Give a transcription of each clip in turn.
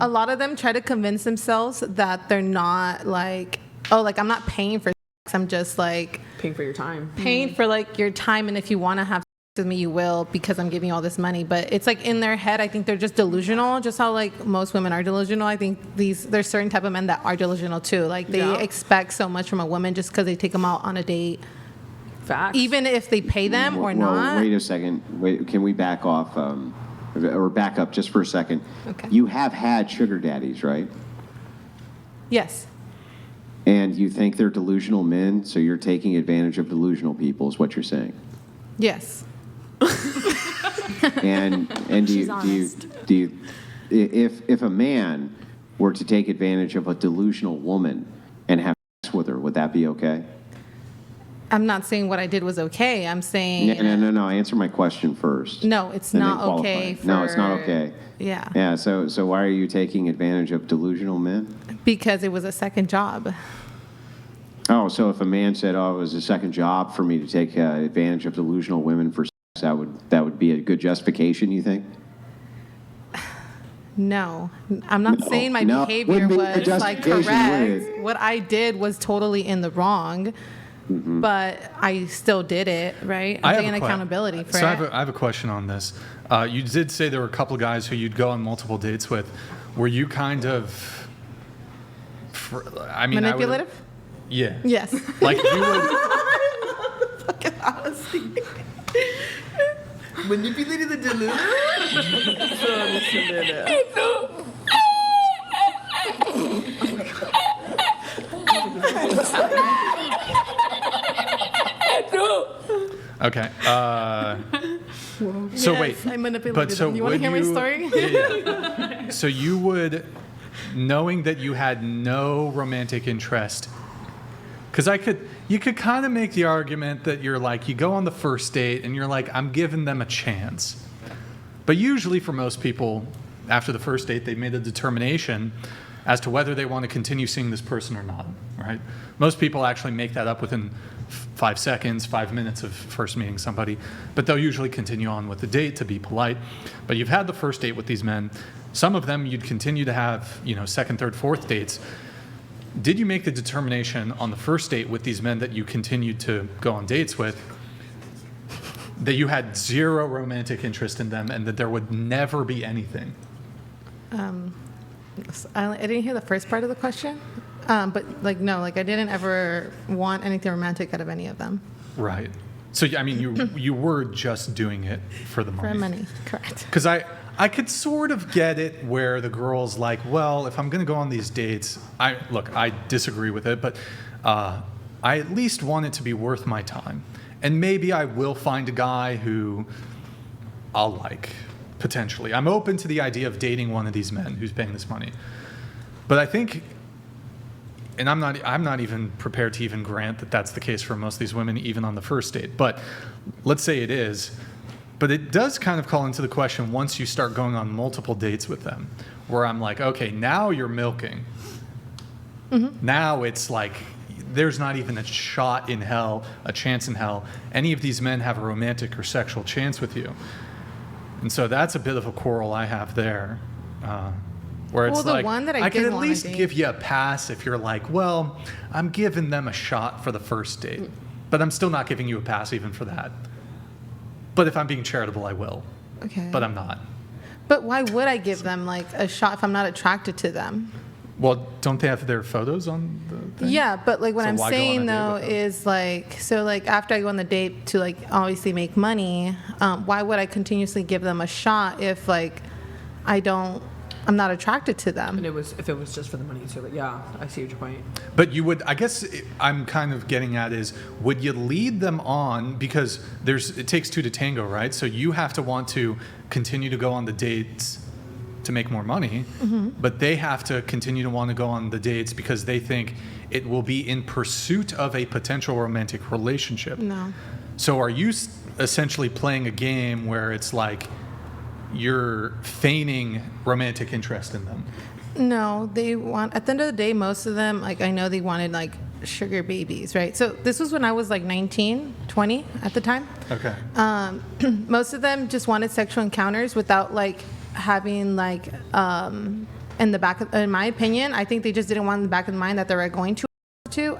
A lot of them try to convince themselves that they're not like, oh, like I'm not paying for sex. I'm just like paying for your time. Paying for like your time, and if you want to have sex with me, you will because I'm giving you all this money. But it's like in their head, I think they're just delusional. Just how like most women are delusional. I think there's certain type of men that are delusional too. Like they expect so much from a woman just because they take them out on a date. Facts. Even if they pay them or not. Wait a second. Wait, can we back off or back up just for a second? Okay. You have had sugar daddies, right? Yes. And you think they're delusional men, so you're taking advantage of delusional people, is what you're saying? Yes. And do you if a man were to take advantage of a delusional woman and have sex with her, would that be okay? I'm not saying what I did was okay. I'm saying No. Answer my question first. No, it's not okay. No, it's not okay. Yeah. Yeah. So why are you taking advantage of delusional men? Because it was a second job. Oh, so if a man said, "Oh, it was a second job for me to take advantage of delusional women for sex," that would be a good justification, you think? No, I'm not saying my behavior was like correct. What I did was totally in the wrong. Mm-hmm. But I still did it, right? I'm taking accountability for it. So I have a question on this. You did say there were a couple of guys who you'd go on multiple dates with. Were you kind of, manipulative? Yeah. Yes. Like you would. Fucking honesty. Manipulated the delusion? Okay. So wait. I manipulated them. You want to hear my story? Yeah. So you would, knowing that you had no romantic interest, because you could kind of make the argument that you're like, you go on the first date and you're like, I'm giving them a chance. But usually for most people, after the first date, they've made a determination as to whether they want to continue seeing this person or not, right? Most people actually make that up within 5 seconds, 5 minutes of first meeting somebody, but they'll usually continue on with the date to be polite. But you've had the first date with these men. Some of them you'd continue to have, second, third, fourth dates. Did you make the determination on the first date with these men that you continued to go on dates with that you had zero romantic interest in them and that there would never be anything? I didn't hear the first part of the question, but no, I didn't ever want anything romantic out of any of them. Right. So I mean, you were just doing it for the money. For money, correct. Because I could sort of get it where the girl's like, well, if I'm going to go on these dates, I disagree with it, but I at least want it to be worth my time, and maybe I will find a guy who I'll like. Potentially. I'm open to the idea of dating one of these men who's paying this money. But I think, and I'm not even prepared to even grant that that's the case for most of these women, even on the first date. But let's say it is. But it does kind of call into the question once you start going on multiple dates with them, where I'm like, okay, now you're milking. Mm-hmm. Now it's like, there's not even a shot in hell, a chance in hell, any of these men have a romantic or sexual chance with you. And so that's a bit of a quarrel I have there, where it's the one that I can did at least date. give you a pass if you're like, well, I'm giving them a shot for the first date, but I'm still not giving you a pass even for that. But if I'm being charitable, I will. Okay. But I'm not. But why would I give them a shot if I'm not attracted to them? Well, don't they have their photos on the thing? Yeah, but what I'm saying though is after I go on the date to obviously make money, why would I continuously give them a shot if I'm not attracted to them? And if it was just for the money too, but yeah, I see your point. But you would, I guess I'm kind of getting at is, would you lead them on, because it takes two to tango, right? So you have to want to continue to go on the dates to make more money, mm-hmm. but they have to continue to want to go on the dates because they think it will be in pursuit of a potential romantic relationship. No. So are you essentially playing a game where it's like you're feigning romantic interest in them? No, at the end of the day, most of them, I know they wanted sugar babies, right? So this was when I was 19, 20 at the time. Okay. Most of them just wanted sexual encounters without having in my opinion, I think they just didn't want in the back of the mind that they were going to.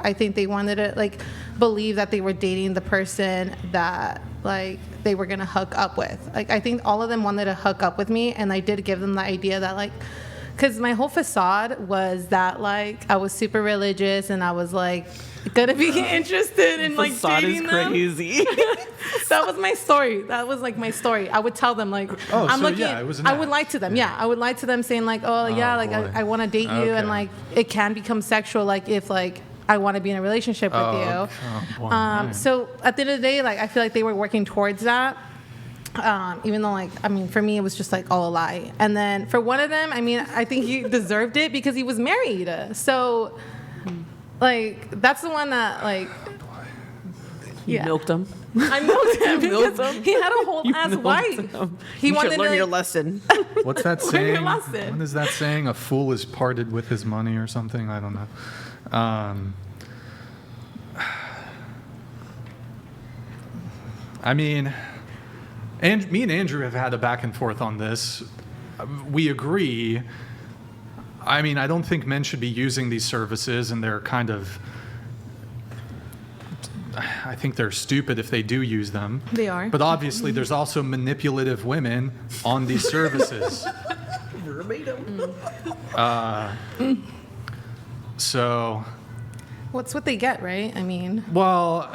I think they wanted to like believe that they were dating the person that like they were gonna hook up with. Like I think all of them wanted to hook up with me, and I did give them the idea that like, because my whole facade was that like I was super religious and I was like gonna be interested in like Facade dating is them. crazy. That was my story. That was like my story. I would tell them like, Oh, I'm so, looking. yeah, it was an I would act. lie to them. Yeah, I would lie to them, saying like, oh yeah, like boy. I want to date you, Okay. and like it can become sexual, like if like I want to be in a relationship with you. okay. Oh, boy. Alright. So at the end of the day, like I feel like they were working towards that. Even though, like, I mean, for me, it was just like all a lie. And then for one of them, I mean, I think he deserved it because he was married. So, like, that's the one that, like, You yeah. milked him. I milked him milked because him? he had a whole ass milked wife. him. He You wanted should learn to your lesson. What's that Learn your saying? lesson. What is that saying? A fool is parted with his money or something? I don't know. I mean, me and Andrew have had a back and forth on this. We agree. I mean, I don't think men should be using these services, and they're kind of. I think they're stupid if they do use them. They are. But obviously, there's also manipulative women on these services. Verbatim. So, What's what they get, right? I mean, well,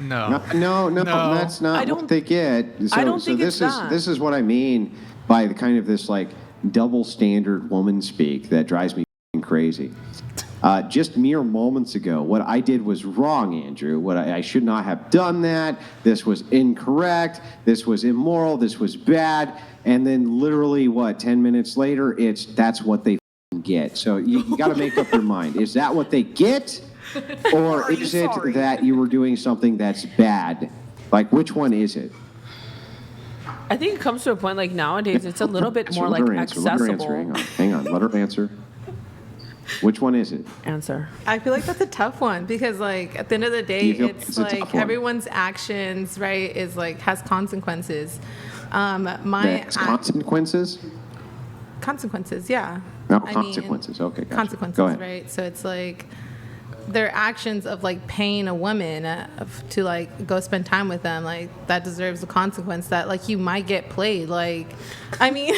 no. No, No. that's not what they get. So, I don't so think this it's is that. this is what I mean by the kind of this like double standard woman speak that drives me crazy. Just mere moments ago, what I did was wrong, Andrew. What I should not have done that. This was incorrect. This was immoral. This was bad. And then literally, 10 minutes later, that's what they get. So you got to make up your mind. Is that what they get? Or Are you is it sorry? that you were doing something that's bad? Like, which one is it? I think it comes to a point like nowadays, it's a little bit more Let like her answer. Let her answer. accessible. Hang on. Let her answer. Which one is it? Answer. I feel like that's a tough one because, like, at the end of the day, You feel it's it's a tough like one? everyone's actions, right, is like has consequences. My That's consequences? consequences, yeah. No, I mean, consequences. Okay, gotcha. consequences, Go ahead. right? So it's like their actions of like paying a woman to like go spend time with them, like that deserves a consequence that like you might get played. Like, I mean,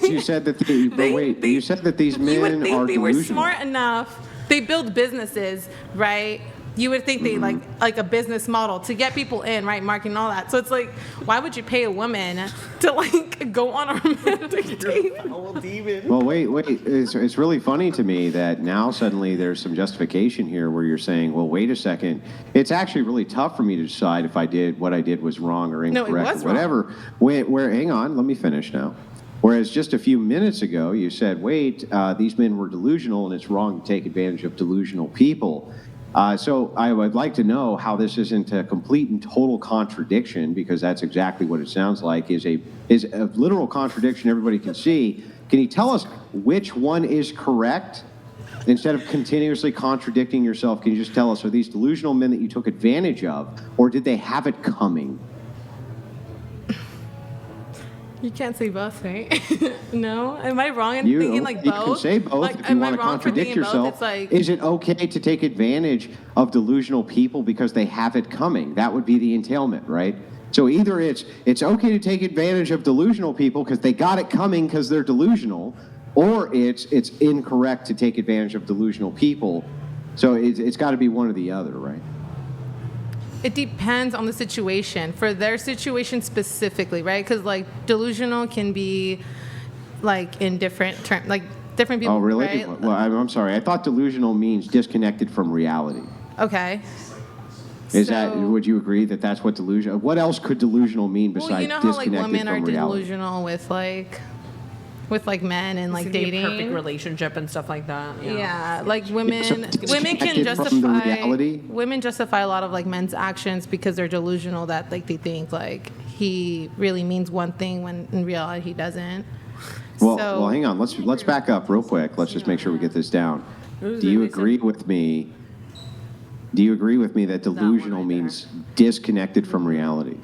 You said that. You said that these you would men think are they were delusional. smart enough. They build businesses, right? You would think they like a business model to get people in, right? Marketing, all that. So it's like, why would you pay a woman to like go on a romantic date? Well, wait. It's really funny to me that now suddenly there's some justification here where you're saying, well, wait a second. It's actually really tough for me to decide if what I did was wrong or No, it incorrect was or whatever. Hang on, let me finish now. Whereas just a few minutes ago, you said, wait, these men were delusional and it's wrong to take advantage of delusional people. So I would like to know how this isn't a complete and total contradiction, because that's exactly what it sounds like, is a literal contradiction everybody can see. Can you tell us which one is correct? Instead of continuously contradicting yourself, can you just tell us, are these delusional men that you took advantage of, or did they have it coming? You can't say both, right? No? Am I wrong in thinking like You both? can say both Like, if you am I want to wrong for contradict thinking both? yourself. It's like, Is it okay to take advantage of delusional people because they have it coming? That would be the entailment, right? So either it's okay to take advantage of delusional people because they got it coming because they're delusional, or it's incorrect to take advantage of delusional people. So it's got to be one or the other, right? it depends on the situation. For their situation specifically, right? Because like delusional can be like in different terms, like different people. Oh, really? Right? Well, I'm sorry. I thought delusional means disconnected from reality. Okay. Would you agree that that's what delusional? What else could delusional mean besides Well, you know how like disconnected women are from reality? delusional with like men and like It's gonna be dating. a perfect relationship and stuff like that. Yeah, like women So can disconnected from the justify reality? women justify a lot of like men's actions because they're delusional that like they think like he really means one thing when in reality he doesn't. Well, hang on. Let's back up real quick. Let's just make sure we get this down. Do you agree with me? Do you agree with me that delusional means disconnected from reality?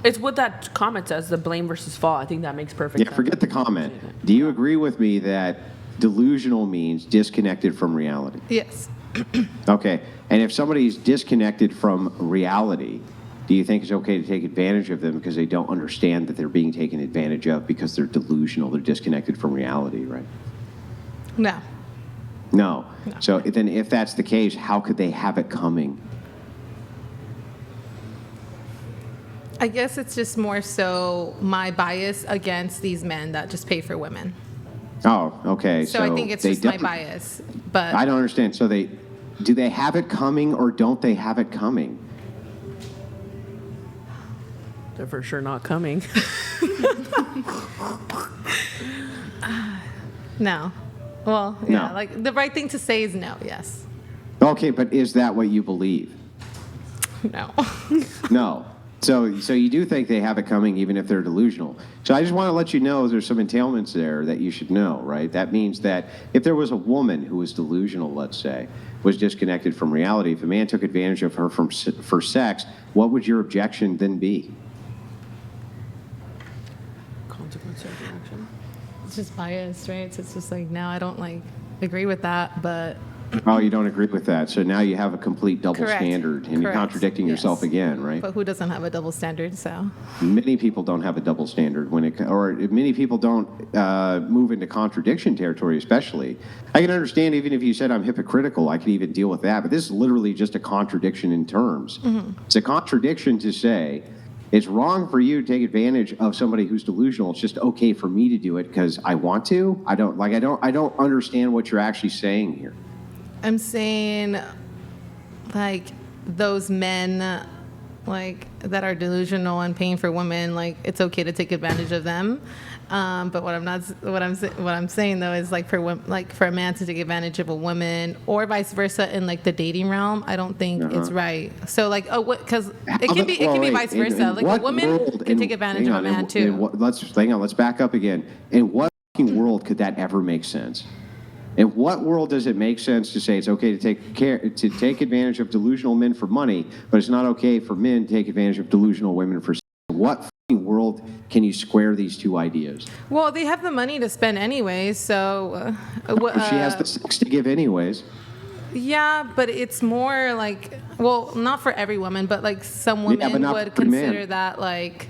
It's what that comment says, the blame versus fault. I think that makes perfect Yeah, sense. forget the comment. Do you agree with me that delusional means disconnected from reality? Yes. Okay. And if somebody's disconnected from reality, do you think it's okay to take advantage of them because they don't understand that they're being taken advantage of because they're delusional, they're disconnected from reality, right? No. No. So then if that's the case, how could they have it coming? I guess it's just more so my bias against these men that just pay for women. Oh, okay. So I think it's they just my don't- bias. But I don't understand. So do they have it coming or don't they have it coming? They're for sure not coming. no. Well, yeah, No. like the right thing to say is no, yes. Okay, but is that what you believe? No. No. So you do think they have it coming even if they're delusional. So I just want to let you know there's some entailments there that you should know, right? That means that if there was a woman who was delusional, let's say, was disconnected from reality, if a man took advantage of her for sex, what would your objection then be? Consequence of the action. It's just bias, right? So it's just like, no, I don't like agree with that, but Oh, you don't agree with that. So now you have a complete double correct. standard and you're Correct. contradicting yourself Yes. again, right? But who doesn't have a double standard? So Many people don't have a double standard or many people don't move into contradiction territory, especially. I can understand even if you said I'm hypocritical, I could even deal with that. But this is literally just a contradiction in terms. It's a contradiction to say it's wrong for you to take advantage of somebody who's delusional. It's just okay for me to do it because I want to. I don't understand what you're actually saying here. I'm saying, like, those men, like, that are delusional and paying for women, like, it's okay to take advantage of them. But what I'm saying though is like for a man to take advantage of a woman or vice versa in like the dating realm, I don't think it's right. So like, because it can be vice versa. Like a woman can take advantage of a man too. Let's back up again. In what fucking world could that ever make sense? In what world does it make sense to say it's okay to take advantage of delusional men for money, but it's not okay for men to take advantage of delusional women for sex? What fucking world can you square these two ideas? Well, they have the money to spend anyway, so She has the sex to give anyways. yeah, but it's more like, well, not for every woman, but like some but women not would for every man. consider that like.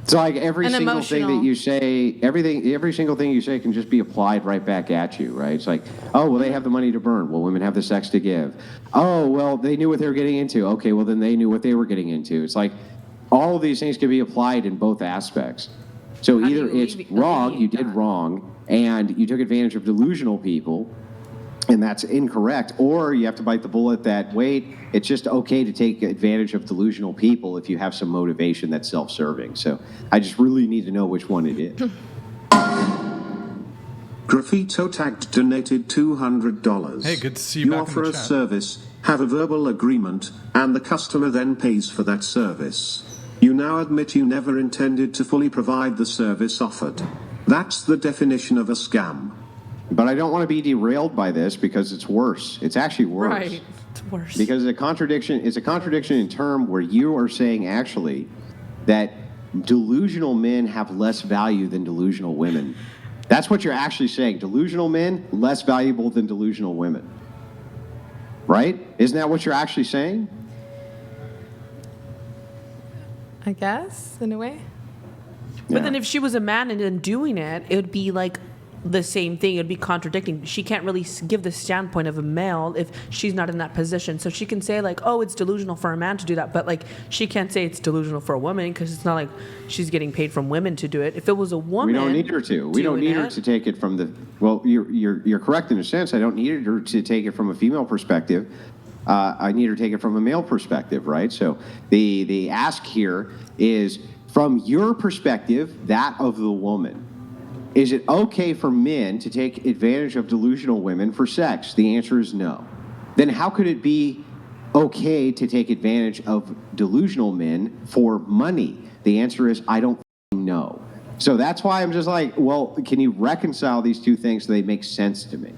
So like every An single thing emotional- that you say, every single thing you say can just be applied right back at you, right? It's like, oh, well, they have the money to burn. Well, women have the sex to give. Oh, well, they knew what they were getting into. Okay, well, then they knew what they were getting into. It's like all of these things can be applied in both aspects. So How do either you it's alleviate wrong, you did that? wrong, and you took advantage of delusional people, and that's incorrect, or you have to bite the bullet that, wait, it's just okay to take advantage of delusional people if you have some motivation that's self-serving. So I just really need to know which one it is. Graffito tagged donated $200. Hey, good to see you You back in offer the a chat. service, have a verbal agreement, and the customer then pays for that service. You now admit you never intended to fully provide the service offered. That's the definition of a scam. But I don't want to be derailed by this because it's worse. It's actually worse. Right. It's worse. Because it's a contradiction in term where you are saying actually that delusional men have less value than delusional women. That's what you're actually saying. Delusional men, less valuable than delusional women. Right? Isn't that what you're actually saying? I guess, in a way. But then if she was a man and then doing it, it would be like the same thing. It would be contradicting. She can't really give the standpoint of a male if she's not in that position. So she can say like, oh, it's delusional for a man to do that. But like, she can't say it's delusional for a woman because it's not like she's getting paid from women to do it. If it was a woman, We don't need her to. We don't doing need her it- to take it from the. Well, you're correct in a sense. I don't need her to take it from a female perspective. I need her to take it from a male perspective, right? So the ask here is from your perspective, that of the woman. Is it okay for men to take advantage of delusional women for sex? The answer is no. Then how could it be okay to take advantage of delusional men for money? The answer is I don't know. So that's why I'm just like, well, can you reconcile these two things so they make sense to me?